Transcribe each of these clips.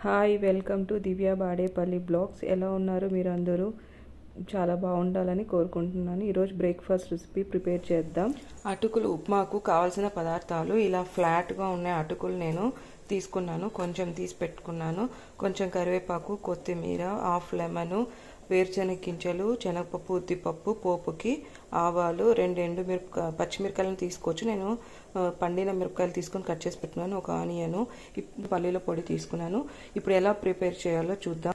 Hi welcome to Divya Badepalli blogs. ఎలా ఉన్నారు మీరు అందరూ? చాలా బాగుండాలని కోరుకుంటున్నాను. ఈరోజు బ్రేక్ఫాస్ట్ రెసిపీ ప్రిపేర్ చేద్దాం. అటుకులు ఉప్మాకు కావాల్సిన పదార్థాలు ఇలా ఫ్లాట్గా ఉన్న అటుకులు నేను తీసుకున్నాను, కొంచెం తీసి పెట్టుకున్నాను. కొంచెం కరివేపాకు, కొత్తిమీర, హాఫ్ లెమను, వేరుశనగ గింజలు, శనగపప్పు, ఉద్దిపప్పు, పోపుకి ఆవాలు, 2 పచ్చిమిరకాయలను తీసుకోవచ్చు. నేను పండిన మిరపకాయలు తీసుకొని కట్ చేసి పెట్టుకున్నాను. ఒక ఆనియను, పల్లీల పొడి తీసుకున్నాను. ఇప్పుడు ఎలా ప్రిపేర్ చేయాలో చూద్దాం.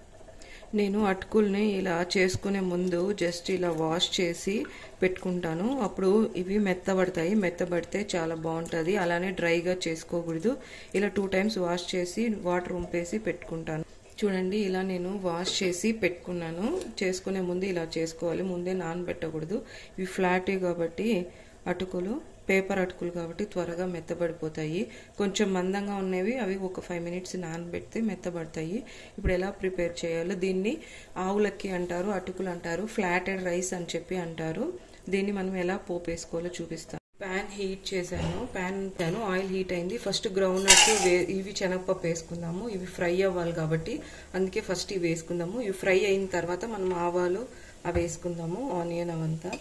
నేను అటుకుల్ని ఇలా చేసుకునే ముందు జస్ట్ ఇలా వాష్ చేసి పెట్టుకుంటాను. అప్పుడు ఇవి మెత్తబడతాయి. మెత్తబడితే చాలా బాగుంటుంది. అలానే డ్రైగా చేసుకోకూడదు. ఇలా 2 టైమ్స్ వాష్ చేసి వాటర్ ఉంపేసి పెట్టుకుంటాను. చూడండి, ఇలా నేను వాష్ చేసి పెట్టుకున్నాను. చేసుకునే ముందు ఇలా చేసుకోవాలి, ముందే నానబెట్టకూడదు. ఇవి ఫ్లాట్ కాబట్టి అటుకులు పేపర్ అటుకులు కాబట్టి త్వరగా మెత్తబడిపోతాయి. కొంచెం మందంగా ఉన్నవి అవి ఒక 5 మినిట్స్ నానబెడితే మెత్తబడతాయి. ఇప్పుడు ఎలా ప్రిపేర్ చేయాలో, దీన్ని ఆవులక్కి అంటారు, అటుకులు అంటారు, ఫ్లాటెడ్ రైస్ అని చెప్పి అంటారు. దీన్ని మనం ఎలా పోపు వేసుకోవాలో చూపిస్తాను. ప్యాన్ హీట్ చేశాను, ఆయిల్ హీట్ అయింది. ఫస్ట్ గ్రౌండ్ నట్స్ ఇవి శనగపప్పు వేసుకుందాము. ఇవి ఫ్రై అవ్వాలి కాబట్టి అందుకే ఫస్ట్ ఇవి వేసుకుందాము. ఇవి ఫ్రై అయిన తర్వాత మనం ఆవాలు అవి వేసుకుందాము, ఆనియన్ అవంతా.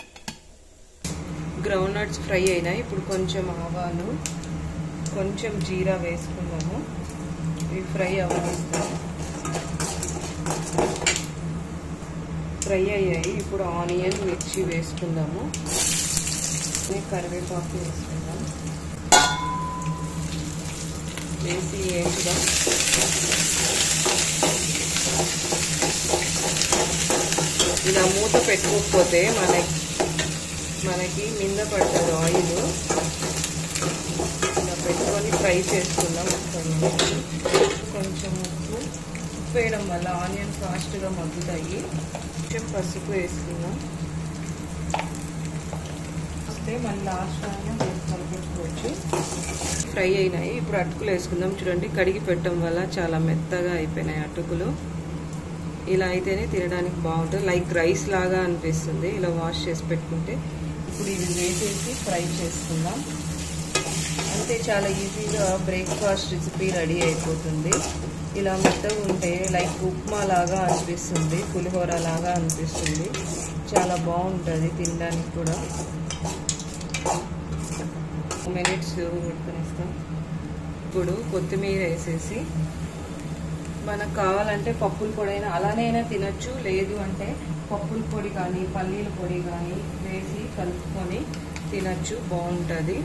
గ్రౌండ్ నట్స్ ఫ్రై అయినాయి. ఇప్పుడు కొంచెం ఆవాలు, కొంచెం జీరా వేసుకుందాము. ఇవి ఫ్రై అవ్వనిస్తాము. ఫ్రై అయ్యాయి. ఇప్పుడు ఆనియన్, మిర్చి వేసుకుందాము. కరివేపాకు వేసుకుందాం. వేసి వేసుకుందాం. ఇలా మూత పెట్టుకోకపోతే మనకి మింద పడుతుంది ఆయిల్. ఇలా పెట్టుకొని ఫ్రై చేసుకుందాం. కొంచెం ఉప్పు వేయడం వల్ల ఆనియన్ ఫాస్ట్గా మగ్గుతాయి. కొంచెం పసుపు వేసుకుందాం. మళ్ళీ లాస్ట్ కలిపెట్టుకోవచ్చు. ఫ్రై అయినాయి. ఇప్పుడు అటుకులు వేసుకుందాం. చూడండి, కడిగి పెట్టడం వల్ల చాలా మెత్తగా అయిపోయినాయి అటుకులు. ఇలా అయితేనే తినడానికి బాగుంటుంది, లైక్ రైస్ లాగా అనిపిస్తుంది ఇలా వాష్ చేసి పెట్టుకుంటే. ఇప్పుడు ఇవి వేసేసి ఫ్రై చేసుకుందాం. అంతే, చాలా ఈజీగా బ్రేక్ఫాస్ట్ రెసిపీ రెడీ అయిపోతుంది. ఇలా మెత్తగా ఉంటే లైక్ ఉప్మా లాగా అనిపిస్తుంది, పులిహోర లాగా అనిపిస్తుంది. చాలా బాగుంటుంది తినడానికి కూడా. 2 మినిట్స్ ఉడకనిస్తాం. ఇప్పుడు కొత్తిమీర వేసేసి, మనకు కావాలంటే పప్పుల పొడి అయినా అలానైనా తినచ్చు, లేదు అంటే పప్పుల పొడి కానీ పల్లీల పొడి కానీ వేసి కలుపుకొని తినచ్చు, బాగుంటుంది.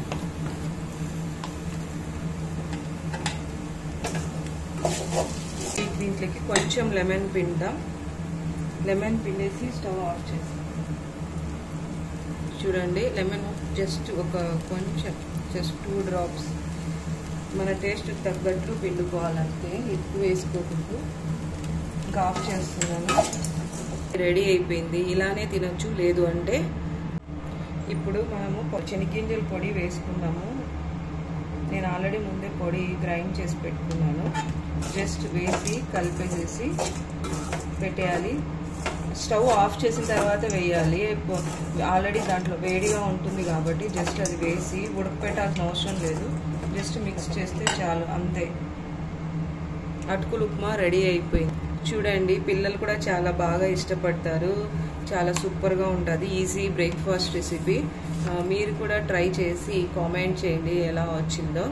దీంట్లోకి కొంచెం లెమన్ పిండుదాం. లెమన్ పిండేసి స్టవ్ ఆఫ్ చేస్తాం. చూడండి, లెమన్ జస్ట్ కొంచెం 2 డ్రాప్స్ మన టేస్ట్ తగ్గట్టు పిండుకోవాలంటే, ఎక్కువ వేసుకోకూడదు. ఇంకా ఆఫ్ చేస్తున్నాను. రెడీ అయిపోయింది. ఇలానే తినొచ్చు, లేదు అంటే. ఇప్పుడు మనము శనగగింజల పొడి వేసుకున్నాము. నేను ఆల్రెడీ ముందే పొడి గ్రైండ్ చేసి పెట్టుకున్నాను. జస్ట్ వేసి కలిపేసేసి పెట్టేయాలి. స్టవ్ ఆఫ్ చేసిన తర్వాత వేయాలి. ఆల్రెడీ దాంట్లో వేడిగా ఉంటుంది కాబట్టి జస్ట్ అది వేసి ఉడకపెట్టాల్సిన అవసరం లేదు. జస్ట్ మిక్స్ చేస్తే చాలు, అంతే. అటుకులు ఉప్మా రెడీ అయిపోయింది. చూడండి, పిల్లలు కూడా చాలా బాగా ఇష్టపడతారు. చాలా సూపర్గా ఉంటుంది. Easy breakfast recipe. మీరు కూడా ట్రై చేసి కామెంట్ చేయండి ఎలా వచ్చిందో.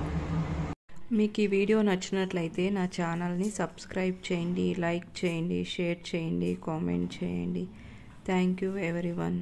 మీకు ఈ వీడియో నచ్చినట్లయితే నా ఛానల్ని సబ్స్క్రైబ్ చేయండి, లైక్ చేయండి, షేర్ చేయండి, కామెంట్ చేయండి. Thank you everyone.